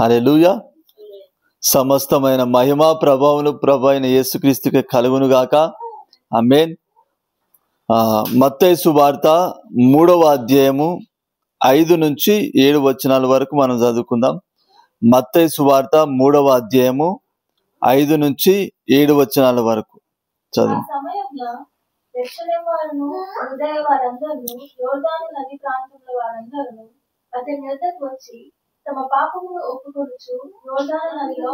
హల్లెలూయా. సమస్తమైన మహిమ ప్రభావములు ప్రభు అయిన యేసుక్రీస్తుకి కలుగును గాక. ఆమేన్. మత్తయి సువార్త 3వ అధ్యాయము 5 నుంచి 7 వచనాల వరకు మనం చదువుకుందాం. మత్తయి సువార్త 3వ అధ్యాయము 5 నుంచి 7 వచనాల వరకు చదువు. తమ పాపమును ఒప్పుకొనుచు యోర్దాను నదిలో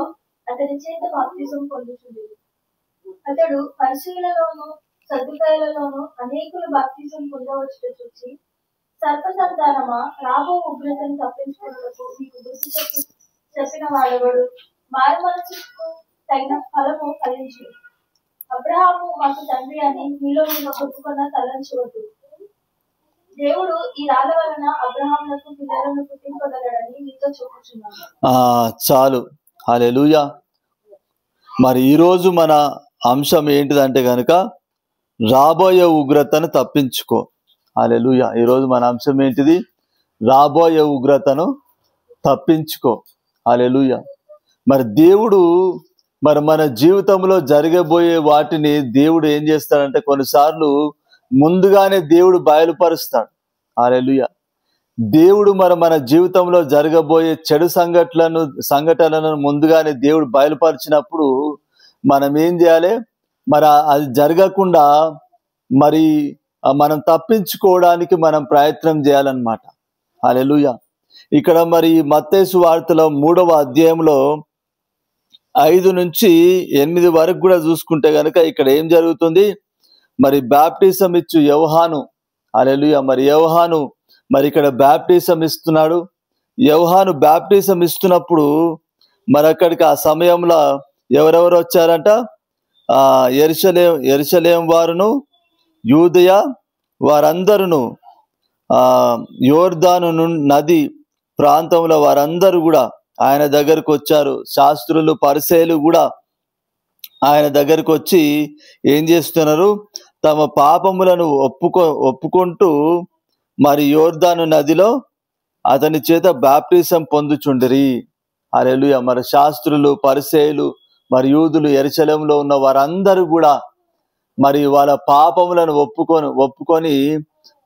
అతని చేత బాప్తిసం పొందుచుండెను. అతడు పరిసయ్యులలోను సద్దుకయ్యులలోను అనేకులు బాప్తిసం పొందవచ్చుట చూచి, సర్పసంతానమా, రాబో ఉగ్రతను తప్పించుకున్నకు మీకు బుద్ధి చెప్పిన వాడెవడు? మారు మనసుకు తగిన ఫలము ఫలించు. అబ్రహాము మాకు తండ్రి అని మీలో మీరు ఒప్పుకున్న తలంచవద్దు. దేవుడు ఈ రాళ్ళ వలన అబ్రహామునకు పిల్లలను పుట్టింపగలడని మీతో చెప్పుచున్నాను. చాలు. హల్లెలూయా. మరి ఈరోజు మన అంశం ఏంటిదంటే గనుక రాబోయే ఉగ్రతను తప్పించుకో. హల్లెలూయా. ఈరోజు మన అంశం ఏంటిది? రాబోయే ఉగ్రతను తప్పించుకో. హల్లెలూయా. మరి దేవుడు మన జీవితంలో జరగబోయే వాటిని దేవుడు ఏం చేస్తాడంటే కొన్నిసార్లు ముందుగానే దేవుడు బయలుపరుస్తాడు. హల్లెలూయా. దేవుడు మన జీవితంలో జరగబోయే చెడు సంఘటనలను ముందుగానే దేవుడు బయలుపరిచినప్పుడు మనం ఏం చేయాలి? మరి అది జరగకుండా మరి మనం తప్పించుకోవడానికి మనం ప్రయత్నం చేయాలన్నమాట. హల్లెలూయా. ఇక్కడ మరి మత్తయి సువార్తలో 3వ అధ్యాయంలో 5 నుంచి 8 వరకు కూడా చూసుకుంటే గనక ఇక్కడ ఏం జరుగుతుంది? మరి బాప్టిజం ఇచ్చు యోహాను. హల్లెలూయా. మరి యోహాను మరి ఇక్కడ బాప్టిజం ఇస్తున్నాడు. యోహాను బాప్టిజం ఇస్తున్నప్పుడు మరి అక్కడికి ఆ సమయంలో ఎవరెవరు వచ్చారంట? యెరూషలేం వారును యూదయ వారందరూ యోర్దాను నది ప్రాంతంలో వారందరూ కూడా ఆయన దగ్గరకు వచ్చారు. శాస్త్రులు పరిసయ్యులు కూడా ఆయన దగ్గరకు వచ్చి ఏం చేస్తున్నారు? తమ పాపములను ఒప్పుకుంటూ మరి యోర్దాను నదిలో అతని చేత బాప్టిజం పొందుచుండిరి. హల్లెలూయా. మరి శాస్త్రులు పరిసయ్యులు మరి యూదులు యెరూషలేములో ఉన్న వారందరూ కూడా మరి వాళ్ళ పాపములను ఒప్పుకొని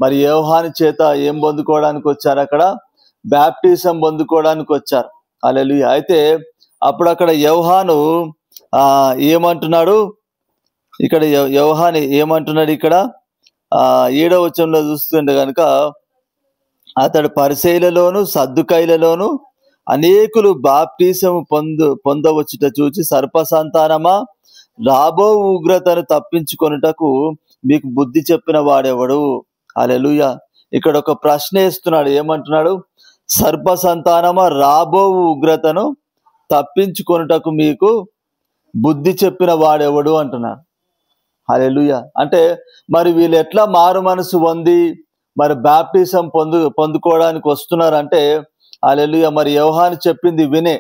మరి యోహాను చేత ఏం పొందుకోవడానికి వచ్చారు? అక్కడ బాప్టిజం పొందుకోవడానికి వచ్చారు. హల్లెలూయా. అయితే అప్పుడు అక్కడ యోహాను ఏమంటున్నాడు? ఇక్కడ యోహాను ఏమంటున్నాడు? ఇక్కడ 7వ వచనంలో చూస్తుంటే కనుక అతడు పరిసయ్యులలోను సద్దుకయ్యులలోను అనేకులు బాప్టిజం పొందవచ్చుట చూచి, సర్పసంతానమా, రాబో ఉగ్రతను తప్పించుకొనుటకు మీకు బుద్ధి చెప్పిన వాడెవడు? హల్లెలూయా. ఇక్కడ ఒక ప్రశ్న వేస్తున్నాడు. ఏమంటున్నాడు? సర్పసంతానమా, రాబో ఉగ్రతను తప్పించుకొనుటకు మీకు బుద్ధి చెప్పిన వాడెవడు అంటున్నాడు. హల్లెలూయా. అంటే మరి వీళ్ళు ఎట్లా మారు మనసు పొంది మరి బాప్టిజం పొందుకోవడానికి వస్తున్నారంటే హల్లెలూయా మరి యోహాను చెప్పింది వినే.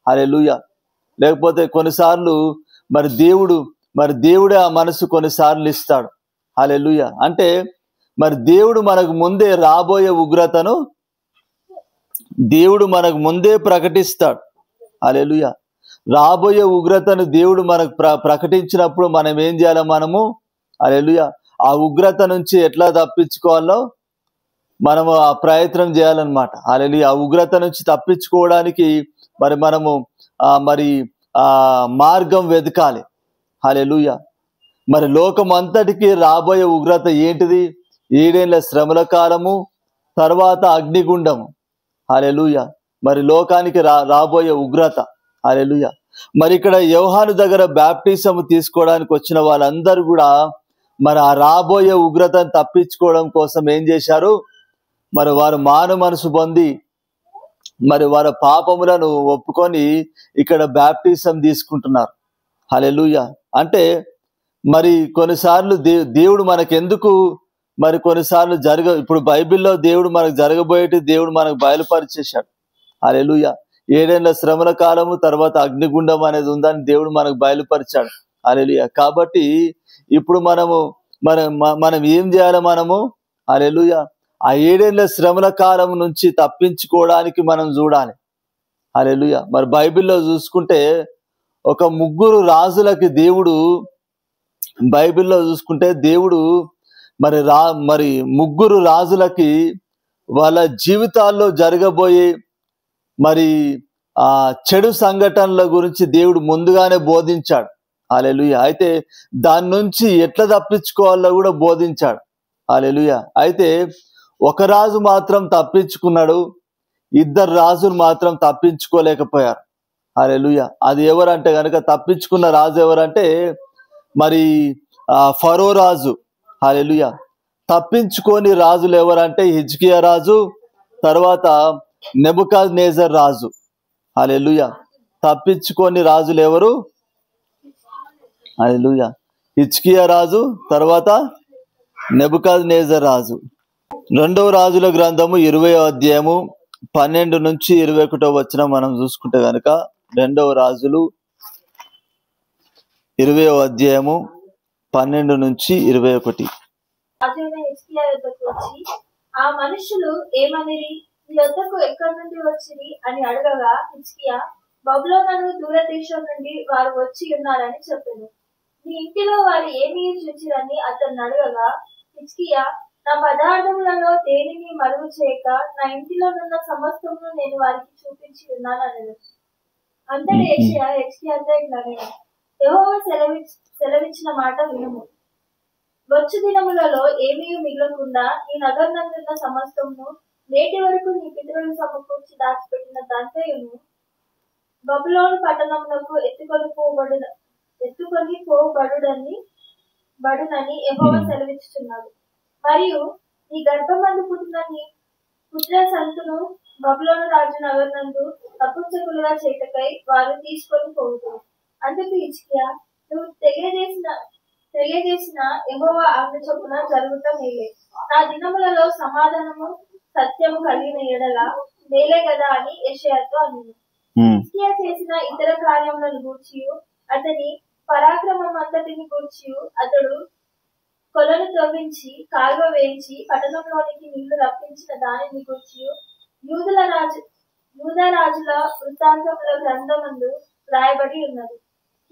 హల్లెలూయా. లేకపోతే కొన్నిసార్లు మరి దేవుడే ఆ మనసు కొన్నిసార్లు ఇస్తాడు. హల్లెలూయా. అంటే మరి దేవుడు మనకు ముందే రాబోయే ఉగ్రతను దేవుడు మనకు ముందే ప్రకటిస్తాడు. హల్లెలూయా. రాబోయే ఉగ్రతను దేవుడు మనకు ప్రకటించినప్పుడు మనం ఏం చేయాలి? మనము హల్లెలూయా ఆ ఉగ్రత నుంచి ఎట్లా తప్పించుకోవాలో మనము ఆ ప్రయత్నం చేయాలన్నమాట. హల్లెలూయా. ఆ ఉగ్రత నుంచి తప్పించుకోవడానికి మరి మనము మరి మార్గం వెతకాలి. హల్లెలూయా. మరి లోకం అంతటికి రాబోయే ఉగ్రత ఏంటిది? 7 ఏళ్ల శ్రమల కాలము, తర్వాత అగ్నిగుండము. హల్లెలూయా. మరి లోకానికి రాబోయే ఉగ్రత. హల్లెలూయా. మరి ఇక్కడ యోహాను దగ్గర బాప్టిజం తీసుకోవడానికి వచ్చిన వాళ్ళందరూ కూడా మరి ఆ రాబోయే ఉగ్రతను తప్పించుకోవడం కోసం ఏం చేశారు? మరి వారు మారు మనసు పొంది మరి వారి పాపములను ఒప్పుకొని ఇక్కడ బాప్టిజం తీసుకుంటున్నారు. హల్లెలూయా. అంటే మరి కొన్నిసార్లు దేవుడు మనకెందుకు మరి కొన్నిసార్లు ఇప్పుడు బైబిల్లో దేవుడు మనకు జరగబోయేటి దేవుడు మనకు బయలుపరిచేశాడు. హల్లెలూయా. 7 ఏళ్ల శ్రమల కాలము, తర్వాత అగ్నిగుండం అనేది ఉందని దేవుడు మనకు బయలుపరిచాడు. హల్లెలూయా. కాబట్టి ఇప్పుడు మనం ఏం చేయాలి? మనము హల్లెలూయా ఆ 7 ఏళ్ల శ్రమల కాలం నుంచి తప్పించుకోవడానికి మనం చూడాలి. హల్లెలూయా. మరి బైబిల్లో చూసుకుంటే ఒక ముగ్గురు రాజులకి దేవుడు, బైబిల్లో చూసుకుంటే దేవుడు మరి ముగ్గురు రాజులకి వాళ్ళ జీవితాల్లో జరగబోయే మరి ఆ చెడు సంఘటనల గురించి దేవుడు ముందుగానే బోధించాడు. హల్లెలూయా. అయితే దాని నుంచి ఎట్లా తప్పించుకోవాలో కూడా బోధించాడు. హల్లెలూయా. అయితే ఒక రాజు మాత్రం తప్పించుకున్నాడు, ఇద్దరు రాజులు మాత్రం తప్పించుకోలేకపోయారు. హల్లెలూయా. అది ఎవరంటే కనుక, తప్పించుకున్న రాజు ఎవరంటే మరి ఫరో రాజు. హల్లెలూయా. తప్పించుకోని రాజులు ఎవరంటే హిజ్కియా రాజు, తర్వాత నెబుకద్నెజర్ రాజు. హల్లెలూయా. తప్పించుకోని రాజులు ఎవరు? హల్లెలూయా. హిజ్కియా రాజు, తర్వాత నెబుకద్నెజర్ రాజు. రెండవ రాజుల గ్రంథము 20వ అధ్యాయము 12 నుంచి 21 వచనం మనం చూసుకుంటే గనుక, రెండవ రాజులు 20వ అధ్యాయము 12 నుంచి 21. రాజైన హిజ్కియా యొద్దకు వచ్చి, ఆ మనుష్యులు ఏమనిరి? నీ యొద్దకు ఎక్కడి నుండి వచ్చిరి అని అడగగా, హిజ్కియా, బబులోను దూరదేశం నుండి వారు వచ్చి ఉన్నారని చెప్పాను. నీ ఇంటిలో వారు ఏమీ చూచిరని అతన్ని అడగగా, హిజ్కియా, నా పదార్థములలో దేనిని మరుగు చేయక నా ఇంటిలోనున్న సమస్తమును నేను వారికి చూపించి ఉన్నాను అన్నాడు. అంతటి యెషయా హిజ్కియాతో ఇట్లా అనెను, యెహోవా సెలవిచ్చిన మాట వినుము. వచ్చు దినములలో ఏమీ మిగలకుండా నీ నగరనందున్న సమస్తమును నేటి వరకు నీ పితరులు సమకూర్చి దాచిపెట్టిన దంతయును బబులోను పట్టణమునకు ఎత్తుకొని పోబడునని యెహోవా సెలవిస్తున్నాడు. మరియు నీ గర్భమందు పుట్టిన నీ పుత్ర సంతును బబులోను రాజు నగరనందు నపుంసకులుగా చేటకై వారు తీసుకొని పోవుతారు. అందుకు హిజ్కియా, నువ్వు తెలియజేసిన యెహోవా ఆజ్ఞ చొప్పున జరుగుట మేలే. నా దినములలో సమాధానము సత్యము కలిగిన ఎడల మేలే గదా అని యెషయాతో అనెను. హిజ్కియా చేసిన ఇతర కార్యములను గూర్చియు అతని పరాక్రమం అంతటిని గూర్చియు, అతడు కొలను తవ్వించి కాలువ వేయించి పట్టణంలోనికి నీళ్లు రప్పించిన దానిని గూర్చియు యూదా రాజుల వృత్తాంతముల గ్రంథమందు రాయబడి ఉన్నది.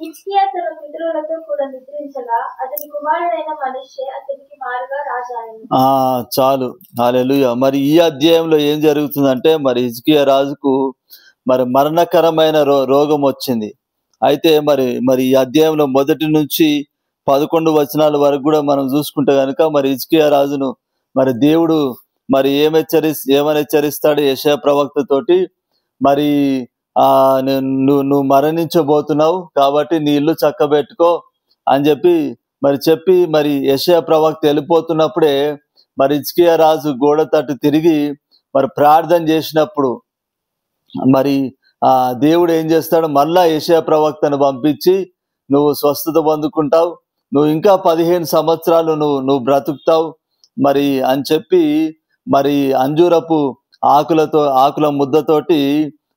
హిజ్కియా తన పితరులతో కూడా నిద్రించగా అతని కుమారుడైన మనష్షే అతనికి మారుగా రాజాయను. చాలు. హల్లెలూయా. మరి ఈ అధ్యాయంలో ఏం జరుగుతుందంటే, మరి హిజ్కియా రాజుకు మరి మరణకరమైన రోగం వచ్చింది. అయితే మరి ఈ అధ్యాయంలో 1 నుంచి 11 వచనాల వరకు కూడా మనం చూసుకుంటే కనుక, మరి హిజ్కియా రాజును మరి దేవుడు మరి ఏమని హెచ్చరిస్తాడు యెషయా ప్రవక్తతోటి, మరి నువ్వు మరణించబోతున్నావు కాబట్టి నీ ఇల్లు చక్కబెట్టుకో అని చెప్పి మరి యెషయా ప్రవక్త వెళ్ళిపోతున్నప్పుడే మరి హిజ్కియా రాజు గోడ తట్టు తిరిగి మరి ప్రార్థన చేసినప్పుడు మరి దేవుడు ఏం చేస్తాడు, మళ్ళా యెషయా ప్రవక్తను పంపించి నువ్వు స్వస్థత పొందుకుంటావు, నువ్వు ఇంకా 15 సంవత్సరాలు నువ్వు బ్రతుకుతావు మరి అని చెప్పి, మరి అంజూరపు ఆకుల ముద్దతోటి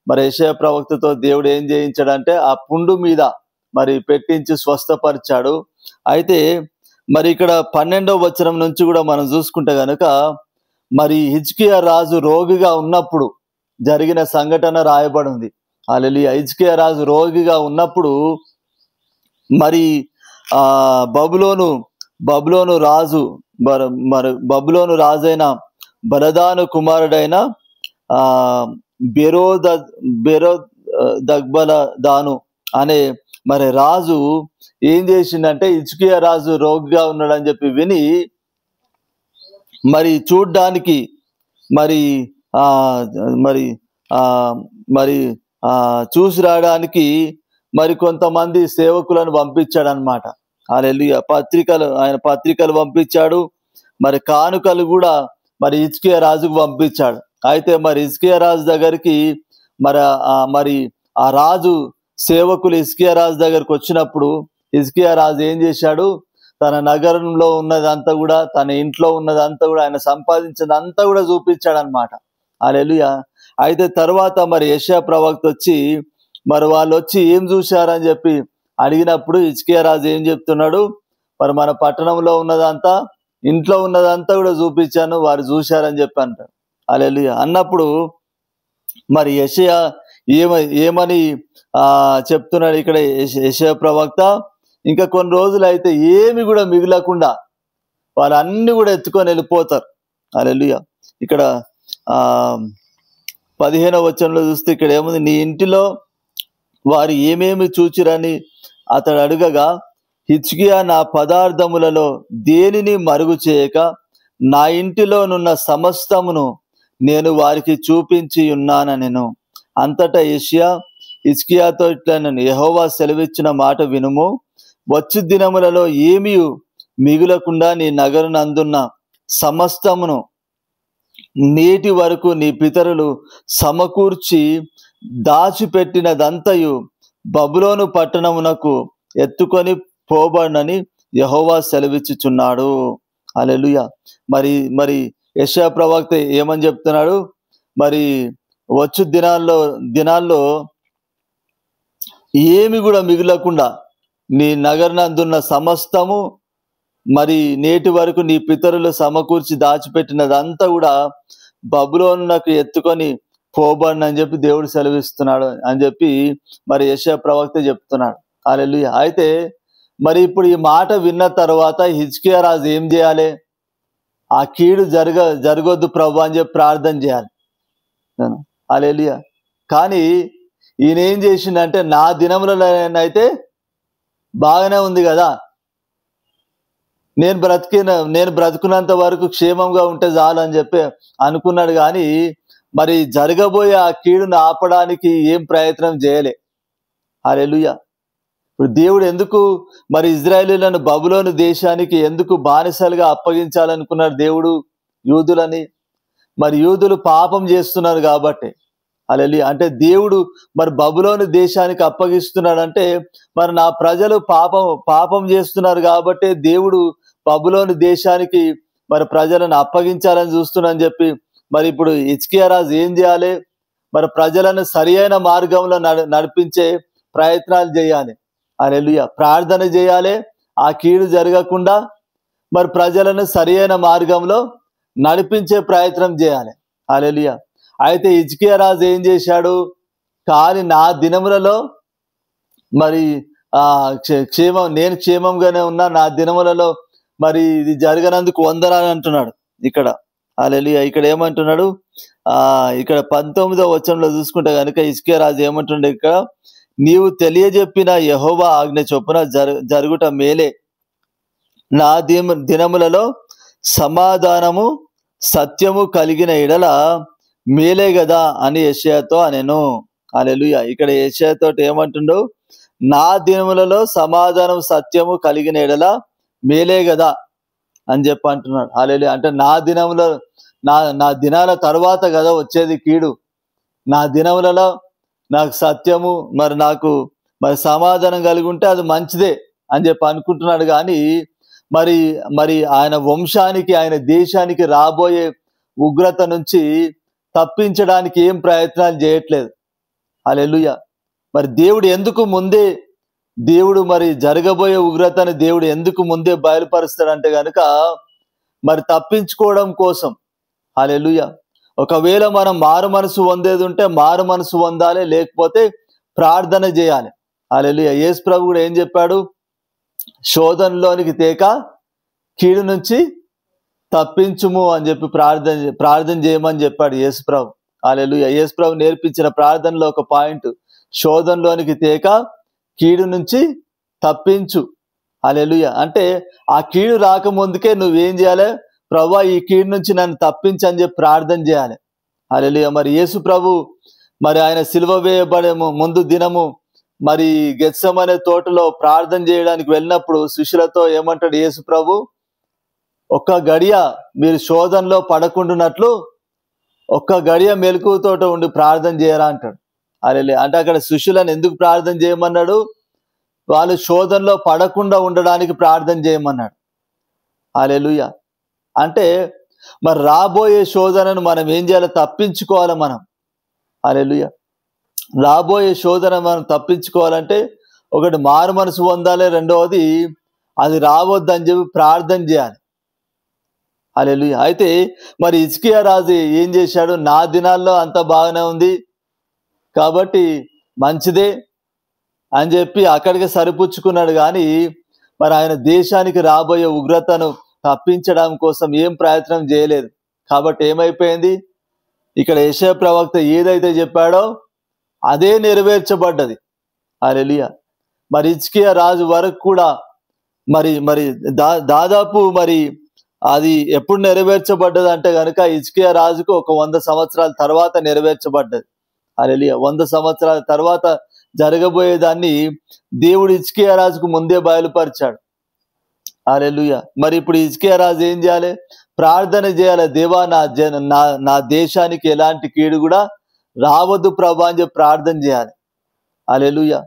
మరి యెషయా ప్రవక్తతో దేవుడు ఏం చేయించాడంటే ఆ పుండు మీద మరి పెట్టించి స్వస్థపరిచాడు. అయితే మరి ఇక్కడ 12వ వచనం నుంచి కూడా మనం చూసుకుంటే గనుక, మరి హిజ్కియా రాజు రోగిగా ఉన్నప్పుడు జరిగిన సంఘటన రాయబడి ఉంది. హల్లెలూయా. హిజ్కియా రాజు రోగిగా ఉన్నప్పుడు మరి బబులోను రాజైన బలదాను కుమారుడైన బెరోదగ్బలదాను అనే మరి రాజు ఏం చేసిండంటే, హిజ్కియా రాజు రోగిగా ఉన్నాడని చెప్పి విని మరి చూడ్డానికి మరి చూసి రావడానికి మరి కొంతమంది సేవకులను పంపించాడు అనమాట. హల్లెలూయా. ఆయన పత్రికలు పంపించాడు, మరి కానుకలు కూడా మరి హిజ్కియా రాజుకు పంపించాడు. అయితే మరి హిజ్కియా రాజు దగ్గరికి మరి ఆ రాజు సేవకులు హిజ్కియా రాజు దగ్గరకు వచ్చినప్పుడు హిజ్కియా రాజు ఏం చేశాడు, తన నగరంలో ఉన్నదంతా కూడా, తన ఇంట్లో ఉన్నదంతా కూడా, ఆయన సంపాదించినంతా కూడా చూపించాడు అనమాట. హల్లెలూయా. అయితే తర్వాత మరి యెషయా ప్రవక్త వచ్చి మరి వాళ్ళు వచ్చి ఏం చూశారని చెప్పి అడిగినప్పుడు హిజ్కియా రాజు ఏం చెప్తున్నాడు, మరి మన పట్టణంలో ఉన్నదంతా, ఇంట్లో ఉన్నదంతా కూడా చూపించాను, వారు చూశారని చెప్పి అంటాడు. హల్లెలూయా. అన్నప్పుడు మరి యెషయా ఏమని చెప్తున్నాడు ఇక్కడ యెషయా ప్రవక్త? ఇంకా కొన్ని రోజులు అయితే ఏమి కూడా మిగలకుండా వాళ్ళన్నీ కూడా ఎత్తుకొని వెళ్ళిపోతారు. హల్లెలూయా. ఇక్కడ 15వ వచనంలో చూస్తే ఇక్కడ ఏముంది? నీ ఇంటిలో వారు ఏమేమి చూచిరని అతడు అడగగా, హిజ్కియా నా పదార్థములలో దేనిని మరుగు చేయక నా ఇంటిలోనున్న సమస్తమును నేను వారికి చూపించి ఉన్నానెను. అంతటా యెషయా హిజ్కియాతో ఇట్లా, యెహోవా సెలవిచ్చిన మాట వినుము. వచ్చు దినములలో ఏమీ మిగులకుండా నీ నగరునందున్న సమస్తమును నేటి వరకు నీ పితరులు సమకూర్చి దాచిపెట్టినదంతయు బబులోను పట్టణమునకు ఎత్తుకొని పోబడనని యెహోవా సెలవిచ్చుచున్నాడు. హల్లెలూయా. మరి యెషయా ప్రవక్త ఏమని చెప్తున్నాడు? మరి వచ్చు దినాల్లో ఏమి కూడా మిగలకుండా నీ నగరనందున్న సమస్తము మరి నేటి వరకు నీ పితరులు సమకూర్చి దాచిపెట్టినదంతా కూడా బబులోనునకు ఎత్తుకొని పోబడినని చెప్పి దేవుడు సెలవిస్తున్నాడు అని చెప్పి మరి యెషయా ప్రవక్త చెప్తున్నాడు. హల్లెలూయా. అయితే మరి ఇప్పుడు ఈ మాట విన్న తర్వాత హిజ్కియా రాజు ఏం చేయాలి? ఆ కీడు జరగొద్దు ప్రభు అని చెప్పి ప్రార్థన చేయాలి. హల్లెలూయా. కానీ ఈయన ఏం చేసిండంటే, నా దినములైతే బాగానే ఉంది కదా, నేను బ్రతుకున్నంత వరకు క్షేమంగా ఉంటే చాలు అని చెప్పి అనుకున్నాడు. కానీ మరి జరగబోయే ఆ కీడును ఆపడానికి ఏం ప్రయత్నం చేయలే. హల్లెలూయా. ఇప్పుడు దేవుడు ఎందుకు మరి ఇజ్రాయేలీయులను బబులోను దేశానికి ఎందుకు బానిసలుగా అప్పగించాలనుకున్నాడు దేవుడు యూదులని? మరి యూదులు పాపం చేస్తున్నారు కాబట్టి. హల్లెలూయా. అంటే దేవుడు మరి బబులోను దేశానికి అప్పగిస్తున్నాడంటే మరి నా ప్రజలు పాపం చేస్తున్నారు కాబట్టి దేవుడు బబులోను దేశానికి మరి ప్రజలను అప్పగించాలని చూస్తున్నాని చెప్పి మరి ఇప్పుడు హిజ్కియా రాజు ఏం చేయాలి? మరి ప్రజలను సరి అయిన మార్గంలో నడిపించే ప్రయత్నాలు చేయాలి. హల్లెలూయా. ప్రార్థన చేయాలి ఆ కీడు జరగకుండా, మరి ప్రజలను సరి అయిన మార్గంలో నడిపించే ప్రయత్నం చేయాలి. హల్లెలూయా. అయితే హిజ్కియా రాజు ఏం చేశాడు? కానీ నా దినములలో మరి నేను క్షేమంగానే ఉన్నా, నా దినములలో మరి ఇది జరగనందుకు వందనాలు అంటున్నాడు ఇక్కడ. హల్లెలూయా. ఇక్కడ ఏమంటున్నాడు? ఇక్కడ 19వ వచనంలో చూసుకుంటే కనుక హిజ్కియా రాజు ఏమంటుండే ఇక్కడ, నీవు తెలియజెప్పిన యెహోవా ఆజ్ఞ చొప్పున జరుగుట మేలే, నా దినములలో సమాధానము సత్యము కలిగిన ఎడల మేలే కదా అని యెషయాతో అనెను. హల్లెలూయా. ఇక్కడ యెషయాతో ఏమంటుండు? నా దినములలో సమాధానం సత్యము కలిగిన ఎడల మేలే కదా అని చెప్పి అంటున్నాడు. హల్లెలూయా. అంటే నా దినాల తర్వాత కదా వచ్చేది కీడు. నా దినములలో నాకు సత్యము నాకు సమాధానం కలిగి ఉంటే అది మంచిదే అని చెప్పి అనుకుంటున్నాడు. కానీ మరి ఆయన వంశానికి, ఆయన దేశానికి రాబోయే ఉగ్రత నుంచి తప్పించడానికి ఏం ప్రయత్నాలు చేయట్లేదు. హల్లెలూయా. మరి దేవుడు మరి జరగబోయే ఉగ్రతను దేవుడు ఎందుకు ముందే బయలుపరుస్తాడంటే గనుక మరి తప్పించుకోవడం కోసం. హల్లెలూయా. ఒకవేళ మనం మారు మనసు పొందేది ఉంటే మారు మనసు పొందాలి, లేకపోతే ప్రార్థన చేయాలి. హల్లెలూయా. యేసు ప్రభు కూడా ఏం చెప్పాడు? శోధనలోనికి తేక కీడు నుంచి తప్పించుము అని చెప్పి ప్రార్థన చేయమని చెప్పాడు యేసు ప్రభు. హల్లెలూయా. యేసు ప్రభు నేర్పించిన ప్రార్థనలో ఒక పాయింట్, శోధనలోనికి తేక కీడు నుంచి తప్పించు. హల్లెలూయా. అంటే ఆ కీడు రాకముందుకే నువ్వేం చేయాలి? ప్రభువా ఈ కీడు నుంచి నన్ను తప్పించని చెప్పి ప్రార్థన చేయాలి. హల్లెలూయా. మరి యేసు ప్రభు మరి ఆయన సిలువ వేయబడే ముందు దినము మరి గెత్సెమనే తోటలో ప్రార్థన చేయడానికి వెళ్ళినప్పుడు శిష్యులతో ఏమంటాడు యేసు ప్రభు? ఒక్క గడియ మీరు శోధనలో పడకుండానట్లు ఒక్క గడియ మెలకువతోట ఉండి ప్రార్థన చేయరా అంటాడు. హల్లెలూయా. అంటే అక్కడ శిష్యులను ఎందుకు ప్రార్థన చేయమన్నాడు? వాళ్ళు శోధనలో పడకుండా ఉండడానికి ప్రార్థన చేయమన్నాడు. హల్లెలూయా. అంటే మరి రాబోయే శోధనను మనం ఏం చేయాలి? తప్పించుకోవాలి మనం. హల్లెలూయా. రాబోయే శోధన మనం తప్పించుకోవాలంటే ఒకటి మారు మనసు పొందాలి, రెండవది అది రావద్దని చెప్పి ప్రార్థన చేయాలి. హల్లెలూయా. అయితే మరి హిజ్కియా రాజు ఏం చేశాడు? నా దినాల్లో అంత బాగానే ఉంది, కాబట్టి మంచిదే అని చెప్పి అక్కడికి సరిపుచ్చుకున్నాడు. కానీ మరి ఆయన దేశానికి రాబోయే ఉగ్రతను తప్పించడం కోసం ఏం ప్రయత్నం చేయలేదు. కాబట్టి ఏమైపోయింది, ఇక్కడ యెషయా ప్రవక్త ఏదైతే చెప్పాడో అదే నెరవేర్చబడ్డది. హల్లెలూయా. మరి హిజ్కియా రాజు వరకు కూడా మరి మరి దాదాపు మరి అది ఎప్పుడు నెరవేర్చబడ్డది అంటే కనుక హిజ్కియా రాజుకు ఒక 100 సంవత్సరాల తర్వాత నెరవేర్చబడ్డది. హల్లెలూయా. 100 సంవత్సరాల తర్వాత జరగబోయేదాన్ని దేవుడు హిజ్కియా రాజుకు ముందే బయలుపరిచాడు. హల్లెలూయా. మరి ఇప్పుడు హిజ్కియా రాజు ఏం చేయాలి? ప్రార్థన చేయాలి. దేవా, నా దేశానికి ఎలాంటి కీడు కూడా రావద్దు ప్రభా అని చెప్పి ప్రార్థన చేయాలి. హల్లెలూయా.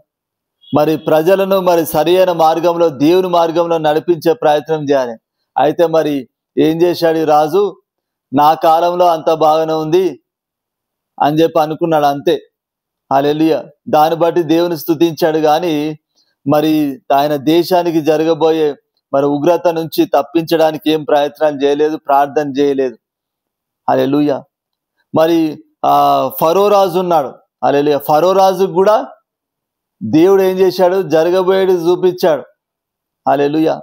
మరి ప్రజలను మరి సరైన మార్గంలో, దేవుని మార్గంలో నడిపించే ప్రయత్నం చేయాలి. అయితే మరి ఏం చేశాడు ఈ రాజు? నా కాలంలో అంత బాగానే ఉంది అని చెప్పి అనుకున్నాడు, అంతే. హల్లెలూయా. దాన్ని బట్టి దేవుని స్తుతించాడు. కానీ మరి ఆయన దేశానికి జరగబోయే మరి ఉగ్రత నుంచి తప్పించడానికి ఏం ప్రయత్నాలు చేయలేదు, ప్రార్థన చేయలేదు. హల్లెలూయా. మరి ఫరో రాజు ఉన్నాడు. హల్లెలూయా. ఫరో రాజుకు కూడా దేవుడు ఏం చేశాడు? జరగబోయేది చూపించాడు. హల్లెలూయా.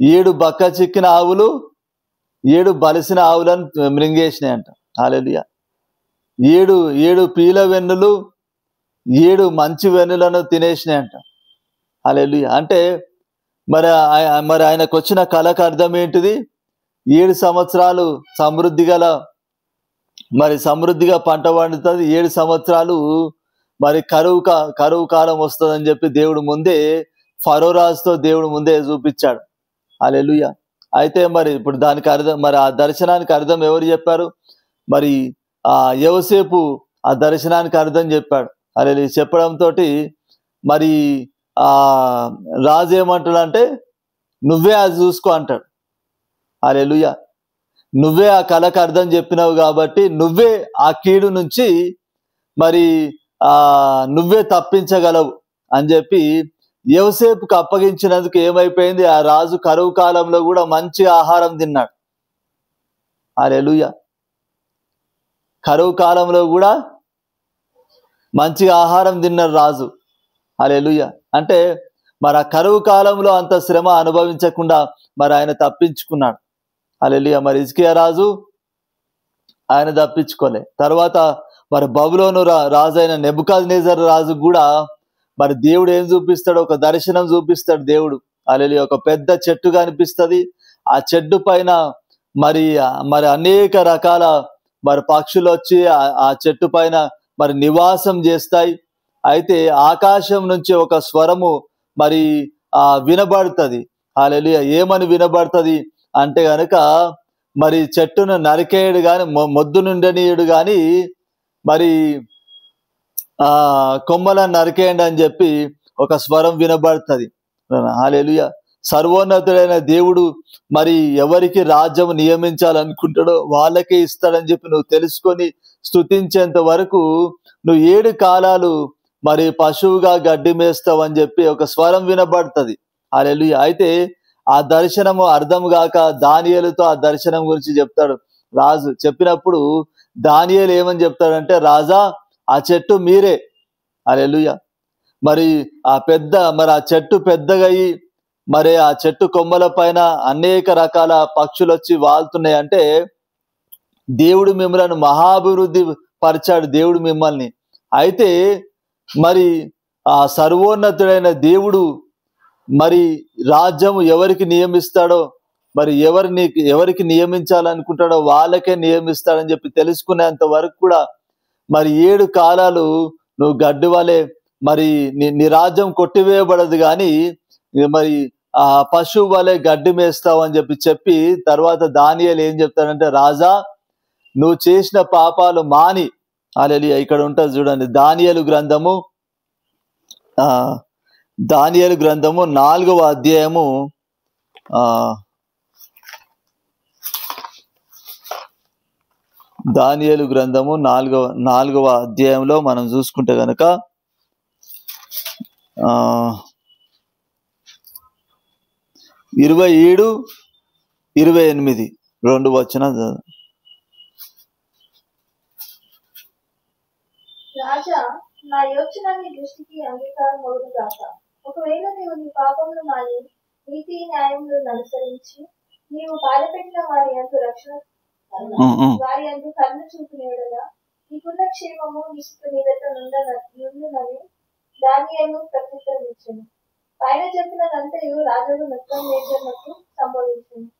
7 బక్క చిక్కిన ఆవులు 7 బలిసిన ఆవులను మృంగేసినాయి అంట. హల్లెలూయా. 7 పీల వెన్నులు 7 మంచి వెన్నులను తినేసినాయి అంట. హల్లెలూయా. అంటే మరి ఆయనకు వచ్చిన కళకు అర్థం ఏంటిది? 7 సంవత్సరాలు సమృద్ధిగా పంట పండుతుంది, 7 సంవత్సరాలు మరి కరువు కాలం వస్తుందని చెప్పి దేవుడు ముందే ఫరో రాజుతో దేవుడు ముందే చూపించాడు. హల్లెలూయా. అయితే మరి ఇప్పుడు దానికి అర్థం, మరి ఆ దర్శనానికి అర్థం ఎవరు చెప్పారు? మరి యోసేపు ఆ దర్శనానికి అర్థం చెప్పాడు. హల్లెలూయా. చెప్పడంతో మరి రాజు ఏమంటాడు అంటే, నువ్వే అది చూసుకో అంటాడు. హల్లెలూయా. నువ్వే ఆ కళకు అర్థం చెప్పినావు కాబట్టి నువ్వే ఆ కీడు నుంచి మరి నువ్వే తప్పించగలవు అని చెప్పి యోసేపుకు అప్పగించినందుకు ఏమైపోయింది? ఆ రాజు కరువు కాలంలో కూడా మంచి ఆహారం తిన్నాడు. హల్లెలూయా. కరువు కాలంలో కూడా మంచి ఆహారం తిన్నాడు రాజు. హల్లెలూయా. అంటే మరి ఆ కరువు కాలంలో అంత శ్రమ అనుభవించకుండా మరి ఆయన తప్పించుకున్నాడు. హల్లెలూయా. మరి హిజ్కియా రాజు ఆయన తప్పించుకోలే. తర్వాత మరి బబులోను రాజు అయిన నెబుకద్నెజర్ రాజు కూడా మరి దేవుడు ఏం చూపిస్తాడు? ఒక దర్శనం చూపిస్తాడు దేవుడు. హల్లెలూయా. ఒక పెద్ద చెట్టు కనిపిస్తుంది. ఆ చెట్టు పైన మరి అనేక రకాల మరి పక్షులు వచ్చి ఆ చెట్టు పైన మరి నివాసం చేస్తాయి. అయితే ఆకాశం నుంచి ఒక స్వరము మరి వినబడుతుంది. హల్లెలూయా. ఏమని వినబడుతుంది అంటే గనక, మరి చెట్టును నరికేయుడు గాని, మొద్దు నుండనీయుడు గాని మరి కొమ్మలను నరికేయండి అని చెప్పి ఒక స్వరం వినబడుతుంది. హల్లెలూయా. సర్వోన్నతుడైన దేవుడు మరి ఎవరికి రాజ్యం నియమించాలనుకుంటాడో వాళ్ళకే ఇస్తాడని చెప్పి నువ్వు తెలుసుకొని స్తుతించేంత వరకు నువ్వు 7 కాలాలు మరి పశువుగా గడ్డి మేస్తావు అని చెప్పి ఒక స్వరం వినబడుతుంది. హల్లెలూయా. అయితే ఆ దర్శనము అర్థం కాక దానియేలుతో ఆ దర్శనం గురించి చెప్తాడు రాజు. చెప్పినప్పుడు దానియేలు ఏమని చెప్తాడంటే, రాజా, ఆ చెట్టు మీరే. హల్లెలూయా. మరి ఆ చెట్టు పెద్దగా అయ్యి మరి ఆ చెట్టు కొమ్మల పైన అనేక రకాల పక్షులు వచ్చి వాళ్తున్నాయి అంటే దేవుడు మిమ్మల్ని మహాభివృద్ధి పరిచాడు, దేవుడు మిమ్మల్ని. అయితే మరి ఆ సర్వోన్నతుడైన దేవుడు మరి రాజ్యము ఎవరికి నియమిస్తాడో, మరి ఎవరికి నియమించాలనుకుంటాడో వాళ్ళకే నియమిస్తాడని చెప్పి తెలుసుకునేంత వరకు కూడా మరి 7 కాలాలు నువ్వు గడ్డి వలె మరి నీ రాజ్యం కొట్టివేయబడదు, కానీ మరి ఆ పశువు వలె గడ్డి మేస్తావు అని చెప్పి తర్వాత దానియేలు ఏం చెప్తాడంటే, రాజా, నువ్వు చేసిన పాపాలు మాని. హల్లెలూయా. ఇక్కడ ఉంటుంది చూడండి, దానియేలు గ్రంథము 4వ అధ్యాయము దానియేలు గ్రంథము 4వ అధ్యాయంలో మనం చూసుకుంటే గనక 27, 28 2 వచనాలు. రాజా, నా యోచన నీ దృష్టికి అంగీకారం అవునుగాక. ఒకవేళ నీవు నీ పాపములు మాని నీతి న్యాయములను అనుసరించి నీవు బాధపెట్టిన వారి యందు రక్షణ వారి యందు కరుణ చూపిన యెడల నీకున్న క్షేమము నీకు నీదట నుండునని దానియేలు ప్రత్యుత్తరం ఇచ్చెను. పైన చెప్పినదంతయు రాజుకు నెబుకద్నెజరునకు సంభవించింది.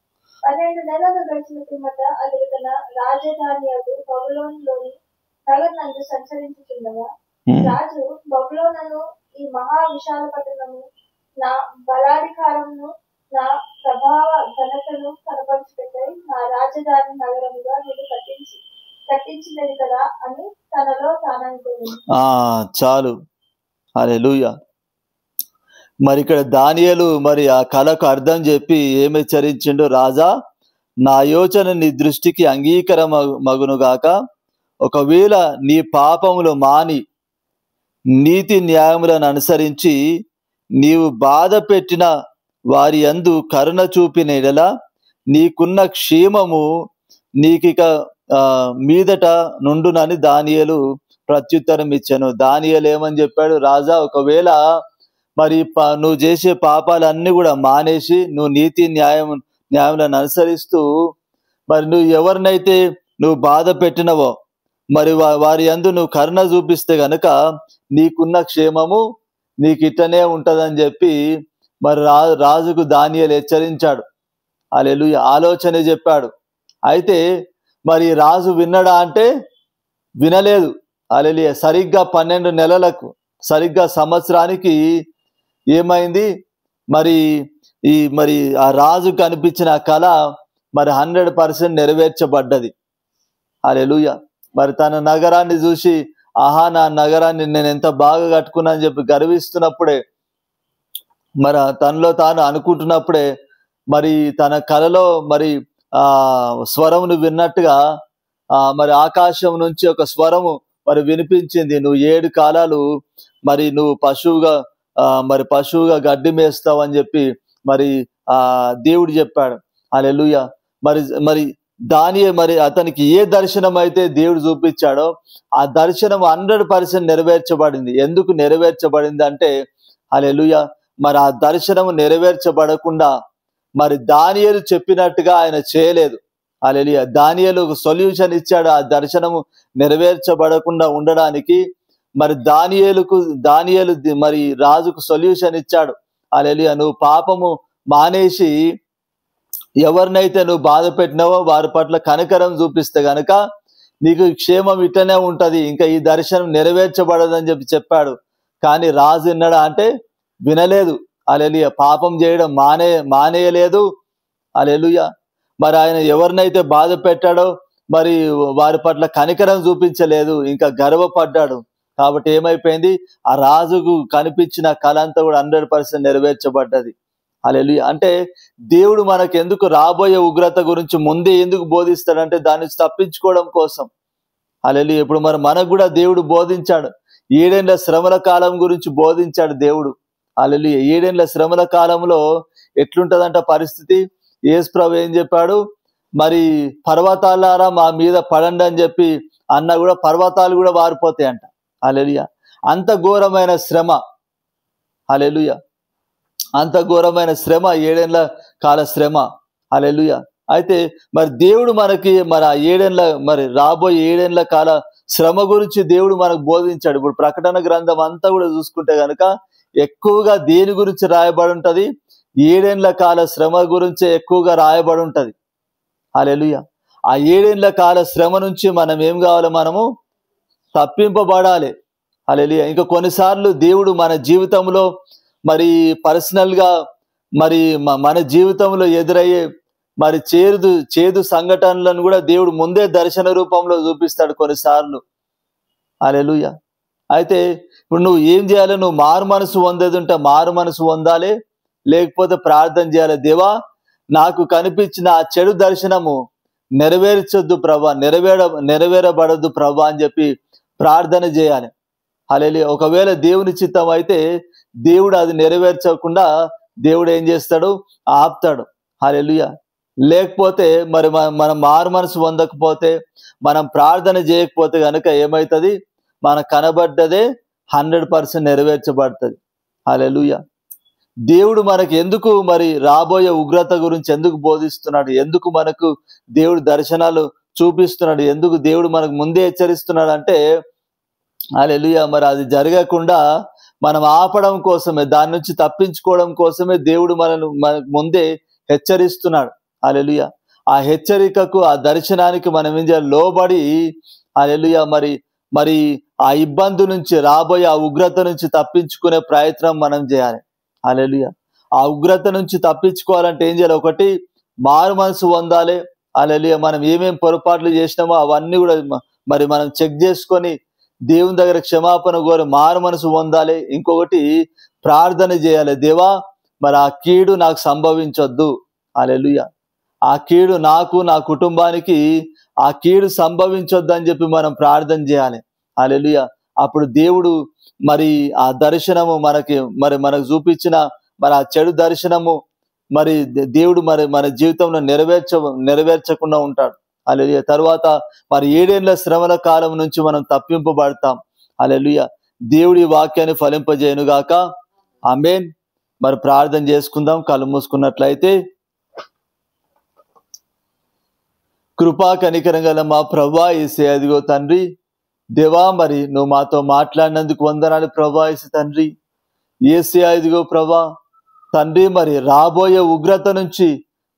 12 నెలలు గడిచిన పిమ్మట అతడు తన రాజధానియగు బబులోనులోని నగరునందు సంచరించుచుండగా రాజు, బబులోనును ఈ మహా విశాల పట్టణము నా బలాధికారమును నా ప్రభావ ఘనతను కనపరచుటకై నా రాజధాని నగరముగా నేను కట్టించినది కదా అని తనలో తాననుకుని. చాలు. హల్లెలూయా. మరి ఇక్కడ దానియేలు మరి ఆ కళకు అర్థం చెప్పి ఏమి హెచ్చరించిండు? రాజా, నా యోచన నీ దృష్టికి అంగీకారమగునుగాక. ఒకవేళ నీ పాపములు మాని నీతి న్యాయములను అనుసరించి నీవు బాధ పెట్టిన వారి యందు కరుణ చూపిన యెడల నీకున్న క్షేమము నీకిక మీదట నుండునని దానియేలు ప్రత్యుత్తరం ఇచ్చాను. దానియేలు ఏమని చెప్పాడు? రాజా, ఒకవేళ మరి నువ్వు చేసే పాపాలన్నీ కూడా మానేసి నువ్వు నీతి న్యాయములను అనుసరిస్తూ మరి నువ్వు ఎవరినైతే నువ్వు బాధ పెట్టినవో మరి వారి యందు నువ్వు కరుణ చూపిస్తే గనక నీకున్న క్షేమము నీకు ఇట్టనే ఉంటదని చెప్పి మరి రాజుకు దానియేలు హెచ్చరించాడు. హల్లెలూయా. ఆలోచన చెప్పాడు. అయితే మరి రాజు విన్నడా అంటే వినలేదు. హల్లెలూయా. సరిగ్గా 12 నెలలకు సరిగ్గా సంవత్సరానికి ఏమైంది? మరి ఆ రాజు కనిపించిన కళ మరి 100% నెరవేర్చబడ్డది. హల్లెలూయా. మరి తన నగరాన్ని చూసి, ఆహా, నా నగరాన్ని నేను ఎంత బాగా కట్టుకున్నా అని చెప్పి గర్విస్తున్నప్పుడే, మరి తనలో తాను అనుకుంటున్నప్పుడే మరి తన కలలో మరి స్వరమును విన్నట్టుగా మరి ఆకాశం నుంచి ఒక స్వరము మరి వినిపించింది. నువ్వు 7 కాలాలు మరి నువ్వు పశువుగా గడ్డి మేస్తావు అని చెప్పి మరి దేవుడు చెప్పాడు. హల్లెలూయా. మరి మరి అతనికి ఏ దర్శనం అయితే దేవుడు చూపించాడో ఆ దర్శనం 100% నెరవేర్చబడింది. ఎందుకు నెరవేర్చబడింది అంటే, హల్లెలూయా, మరి ఆ దర్శనం నెరవేర్చబడకుండా మరి దానియేలు చెప్పినట్టుగా ఆయన చేయలేదు. హల్లెలూయా. దానియేలు ఒక సొల్యూషన్ ఇచ్చాడు ఆ దర్శనము నెరవేర్చబడకుండా ఉండడానికి. మరి దానియేలు మరి రాజుకు సొల్యూషన్ ఇచ్చాడు. హల్లెలూయా. నువ్వు పాపము మానేసి ఎవరినైతే నువ్వు బాధ పెట్టినావో వారి పట్ల కనికరం చూపిస్తే గనక నీకు క్షేమం ఇట్టనే ఉంటది, ఇంకా ఈ దర్శనం నెరవేర్చబడదని చెప్పాడు. కానీ రాజు విన్నాడా అంటే వినలేదు. హల్లెలూయా. పాపం చేయడం మానేయలేదు. హల్లెలూయా. మరి ఆయన ఎవరినైతే బాధ పెట్టాడో మరి వారి పట్ల కనికరం చూపించలేదు, ఇంకా గర్వపడ్డాడు. కాబట్టి ఏమైపోయింది? ఆ రాజుకు కనిపించిన కళ అంతా కూడా 100% నెరవేర్చబడ్డది. హల్లెలూయా. అంటే దేవుడు మనకు ఎందుకు రాబోయే ఉగ్రత గురించి ముందే ఎందుకు బోధిస్తాడంటే దాని నుంచి తప్పించుకోవడం కోసం. హల్లెలూయా. ఇప్పుడు మనకు కూడా దేవుడు బోధించాడు. 7 ఏళ్ల శ్రమల కాలం గురించి బోధించాడు దేవుడు. హల్లెలూయా. 7 ఏళ్ల శ్రమల కాలంలో ఎట్లుంటదంట పరిస్థితి? యేసు ప్రభువు ఏం చెప్పాడు? మరి పర్వతాలారా మా మీద పడండి అని చెప్పి అన్న కూడా పర్వతాలు కూడా వారిపోతాయంట. హల్లెలూయా. అంత ఘోరమైన శ్రమ. హల్లెలూయా. అంత ఘోరమైన శ్రమ, 7 ఏళ్ల కాల శ్రమ. హల్లెలూయా. అయితే మరి దేవుడు మనకి మరి ఆ 7 ఏళ్ల మరి రాబోయే 7 ఏళ్ల కాల శ్రమ గురించి దేవుడు మనకు బోధించాడు. ఇప్పుడు ప్రకటన గ్రంథం అంతా కూడా చూసుకుంటే గనక ఎక్కువగా దేని గురించి రాయబడి ఉంటది? 7 ఏళ్ల కాల శ్రమ గురించే ఎక్కువగా రాయబడి ఉంటది. హల్లెలూయా. ఆ 7 ఏళ్ల కాల శ్రమ నుంచి మనం ఏం కావాలి? మనము తప్పింపబడాలి. హల్లెలూయా. ఇంకా కొన్నిసార్లు దేవుడు మన జీవితంలో మరి పర్సనల్ గా మరి మన జీవితంలో ఎదురయ్యే మరి చేదు సంఘటనలను కూడా దేవుడు ముందే దర్శన రూపంలో చూపిస్తాడు కొన్నిసార్లు. హల్లెలూయా. అయితే ఇప్పుడు నువ్వు ఏం చేయాలి? నువ్వు మారు మనసు పొందేది ఉంటే మారు మనసు పొందాలి, లేకపోతే ప్రార్థన చేయాలి. దేవా, నాకు కనిపించిన ఆ చెడు దర్శనము నెరవేర్చొద్దు ప్రభా, నెరవేరబడద్దు ప్రభా అని చెప్పి ప్రార్థన చేయాలి. హల్లెలూయా. ఒకవేళ దేవుని చిత్తం అయితే దేవుడు అది నెరవేర్చకుండా దేవుడు ఏం చేస్తాడు? ఆపుతాడు. హల్లెలూయా. లేకపోతే మనం మారు మనసు పొందకపోతే, మనం ప్రార్థన చేయకపోతే కనుక ఏమవుతుంది? మనకు కనబడ్డదే 100% నెరవేర్చబడుతుంది. హల్లెలూయా. దేవుడు మనకు ఎందుకు మరి రాబోయే ఉగ్రత గురించి ఎందుకు బోధిస్తున్నాడు, ఎందుకు మనకు దేవుడు దర్శనాలు చూపిస్తున్నాడు, ఎందుకు దేవుడు మనకు ముందే హెచ్చరిస్తున్నాడు అంటే హల్లెలూయా, మరి అది జరగకుండా మనం ఆపడం కోసమే, దాని నుంచి తప్పించుకోవడం కోసమే దేవుడు మనకు ముందే హెచ్చరిస్తున్నాడు. హల్లెలూయా. ఆ హెచ్చరికకు, ఆ దర్శనానికి మనం ఏం చేయాలి, లోబడి హల్లెలూయా మరి ఆ ఇబ్బంది నుంచి, రాబోయే ఆ ఉగ్రత నుంచి తప్పించుకునే ప్రయత్నం మనం చేయాలి. హల్లెలూయా. ఆ ఉగ్రత నుంచి తప్పించుకోవాలంటే ఏం చేయాలి, ఒకటి మారు మనసు పొందాలి. హల్లెలూయా. మనం ఏమేం పొరపాట్లు చేసినామో అవన్నీ కూడా మరి మనం చెక్ చేసుకొని దేవుని దగ్గర క్షమాపణ కోరి మారు మనసు పొందాలి. ఇంకొకటి ప్రార్థన చేయాలి, దేవా మరి ఆ కీడు నాకు సంభవించొద్దు. హల్లెలూయా. ఆ కీడు నాకు, నా కుటుంబానికి ఆ కీడు సంభవించొద్దు అని చెప్పి మనం ప్రార్థన చేయాలి. హల్లెలూయా. అప్పుడు దేవుడు మరి ఆ దర్శనము మనకు చూపించిన మరి ఆ చెడు దర్శనము మరి దేవుడు మన జీవితంలో నెరవేర్చకుండా ఉంటాడు. హల్లెలూయా. తర్వాత మరి 7 ఏళ్ల శ్రమల కాలం నుంచి మనం తప్పింపబడతాం. హల్లెలూయా. దేవుడి వాక్యాన్ని ఫలింపజేయునుగాక. ఆమేన్. మరి ప్రార్థన చేసుకుందాం కళ్ళు మూసుకున్నట్లయితే. కృపా కనికరం గల మా ప్రభువా యేసయ్యా, అదిగో తండ్రి దేవా, మరి నువ్వు మాతో మాట్లాడినందుకు వందనాలు ప్రభువా యేసు తండ్రి. యేసయ్యా, ఇదిగో ప్రభా తండ్రి, మరి రాబోయే ఉగ్రత నుంచి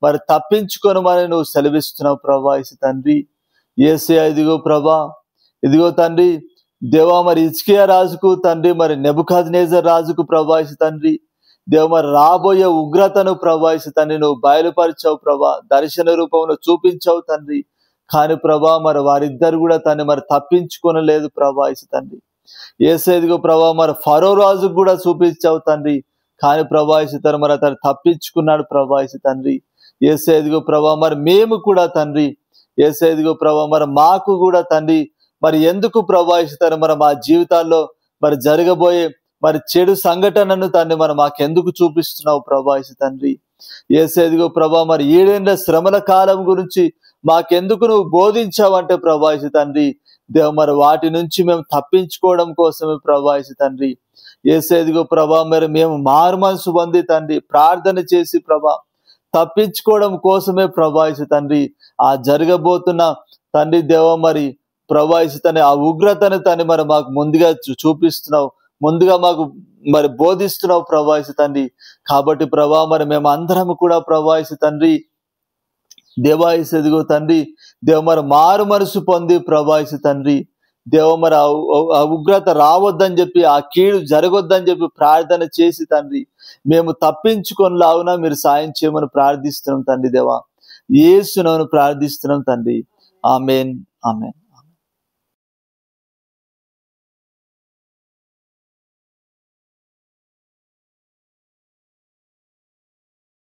మరి తప్పించుకొని మరి నువ్వు సెలవిస్తున్నావు ప్రభువా యేసు తండ్రి. యేసయ్యా, ఇదిగో ప్రభా, ఇదిగో తండ్రి దేవా, మరి హిజ్కియా రాజుకు తండ్రి, మరి నెబుకద్నెజర్ రాజుకు ప్రభువా యేసు తండ్రి దేవ, మరి రాబోయే ఉగ్రతను ప్రభువా యేసు తండ్రి నువ్వు బయలుపరిచావు ప్రభా, దర్శన రూపంలో చూపించావు తండ్రి. కానీ ప్రభా, మరి వారిద్దరు కూడా తండ్రి మరి తప్పించుకొనలేదు ప్రభా యేసు తండ్రి. యేసయ్యా, ఇదిగో ప్రభా, మరి ఫరో రాజుకు కూడా చూపించావు తండ్రి. కానీ ప్రభా యేసు తండ్రి మరి అతను తప్పించుకున్నాడు ప్రభా యేసు తండ్రి. యేసయ్యా, ఇదిగో ప్రభా, మరి మేము కూడా తండ్రి, యేసయ్యా, ఇదిగో ప్రభా, మరి మాకు కూడా తండ్రి మరి ఎందుకు ప్రభా యేసు తండ్రి మరి మా జీవితాల్లో మరి జరగబోయే మరి చెడు సంఘటనను తండ్రి మరి మాకెందుకు చూపిస్తున్నావు ప్రభా యేసు తండ్రి. యేసయ్యా, ఇదిగో ప్రభా, మరి 7 ఏళ్ల శ్రమల కాలం గురించి మాకెందుకు నువ్వు బోధించావంటే ప్రభా యేసు తండ్రి దేవ, మరి వాటి నుంచి మేము తప్పించుకోవడం కోసమే ప్రభా యేసు తండ్రి. యేసయ్యా, ఇదిగో ప్రభా, మరి మేము మారు మనసు పొంది తండ్రి ప్రార్థన చేసి ప్రభా తప్పించుకోవడం కోసమే ప్రభా యేసు తండ్రి ఆ జరగబోతున్న తండ్రి దేవ, మరి ప్రభా యేసు తండ్రి ఆ ఉగ్రతను తండ్రి మరి మాకు ముందుగా చూపిస్తున్నావు, ముందుగా మాకు మరి బోధిస్తున్నావు ప్రభా యేసు తండ్రి. కాబట్టి ప్రభా, మరి మేము అందరం కూడా ప్రభా యేసు తండ్రి దేవా యేసు, ఇదిగో తండ్రి దేవ, మరి మారు మనసు పొంది ప్రభా యేసు తండ్రి దేవ, మరి ఆ ఉగ్రత రావద్దని చెప్పి, ఆ కీడు జరగొద్దని చెప్పి ప్రార్థన చేసి తండ్రి మేము తప్పించుకొని లాగునా మీరు సాయం చేయమని ప్రార్థిస్తున్నాం తండ్రి దేవా. యేసు నామమున ప్రార్థిస్తున్నాం తండ్రి. ఆమేన్, ఆమేన్.